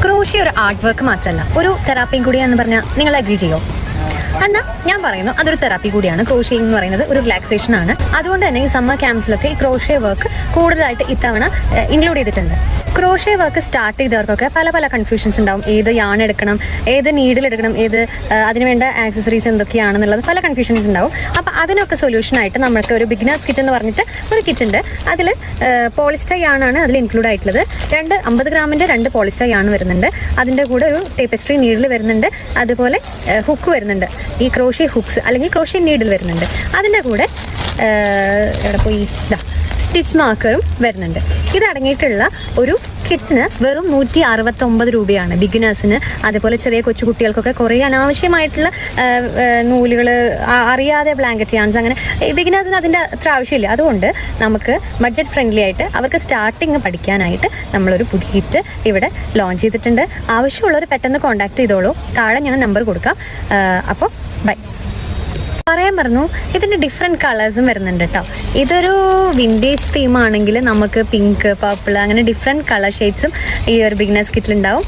Crochet ഒരു art work മാത്രമല്ല, ഒരു തെറാപ്പിയും കൂടിയാന്ന് പറഞ്ഞാൽ നിങ്ങൾ അഗ്രി ചെയ്യോ? എന്നാൽ ഞാൻ പറയുന്നു അതൊരു തെറാപ്പി കൂടിയാണ്. ക്രോഷ്യ എന്ന് പറയുന്നത് ഒരു റിലാക്സേഷൻ ആണ്. അതുകൊണ്ട് തന്നെ ഈ സമ്മർ ക്യാമ്പ്സിലൊക്കെ ഈ ക്രോഷ്യ വർക്ക് കൂടുതലായിട്ട് ഇത്തവണ ഇൻക്ലൂഡ് ചെയ്തിട്ടുണ്ട്. ക്രോഷ്യ വർക്ക് സ്റ്റാർട്ട് ചെയ്തവർക്കൊക്കെ പല പല കൺഫ്യൂഷൻസ് ഉണ്ടാവും. ഏത് യാൺ എടുക്കണം, ഏത് നീഡിൽ എടുക്കണം, അതിനുവേണ്ട ആക്സസറീസ് എന്തൊക്കെയാണെന്നുള്ളത് പല കൺഫ്യൂഷൻസ് ഉണ്ടാവും. അപ്പോൾ അതിനൊക്കെ സൊല്യൂഷനായിട്ട് നമുക്ക് ഒരു ബിഗിനേഴ്സ് കിറ്റ് എന്ന് പറഞ്ഞിട്ട് ഒരു കിറ്റ് ഉണ്ട്. അതിൽ പോളിസ്റ്റർ യാണാണ് അതിൽ ഇൻക്ലൂഡ് ആയിട്ടുള്ളത്. 50 ഗ്രാമിൻ്റെ 2 പോളിസ്റ്റർ യാൺ വരുന്നുണ്ട്. അതിൻ്റെ കൂടെ ഒരു ടേപ്പസ്ട്രി നീഡിൽ വരുന്നുണ്ട്. അതുപോലെ ഹുക്ക് വരുന്നുണ്ട്, ഈ ക്രോഷ്യ ഹുക്സ് അല്ലെങ്കിൽ ക്രോഷ്യ നീഡിൽ വരുന്നുണ്ട്. അതിൻ്റെ കൂടെ എവിടെ പോയി സ്റ്റിച്ച് മാർക്കറും വരുന്നുണ്ട്. ഇതടങ്ങിയിട്ടുള്ള ഒരു കിറ്റിന് വെറും 169 രൂപയാണ് ബിഗിനേഴ്സിന്. അതുപോലെ ചെറിയ കൊച്ചു കുട്ടികൾക്കൊക്കെ കുറേ അനാവശ്യമായിട്ടുള്ള നൂലുകൾ, അറിയാതെ ബ്ലാങ്കറ്റ് യാൻസ്, അങ്ങനെ ബിഗിനേഴ്സിന് അതിൻ്റെ അത്ര ആവശ്യമില്ല. അതുകൊണ്ട് നമുക്ക് ബഡ്ജറ്റ് ഫ്രണ്ട്ലി ആയിട്ട് അവർക്ക് സ്റ്റാർട്ടിങ് പഠിക്കാനായിട്ട് നമ്മളൊരു പുതിയ കിറ്റ് ഇവിടെ ലോഞ്ച് ചെയ്തിട്ടുണ്ട്. ആവശ്യമുള്ളവർ പെട്ടെന്ന് കോൺടാക്ട് ചെയ്തോളൂ. താഴെ ഞാൻ നമ്പർ കൊടുക്കാം. അപ്പോൾ ബൈ. പറയാൻ പറഞ്ഞു, ഇതിൻ്റെ ഡിഫറെൻറ്റ് കളേഴ്സും വരുന്നുണ്ട് കേട്ടോ. ഇതൊരു വിൻറ്റേജ് തീമാണെങ്കിൽ നമുക്ക് പിങ്ക്, പർപ്പിൾ അങ്ങനെ ഡിഫറെൻറ്റ് കളർ ഷെയ്ഡ്സും ഈ ഒരു ബിഗിനേഴ്സ് കിറ്റിലുണ്ടാവും.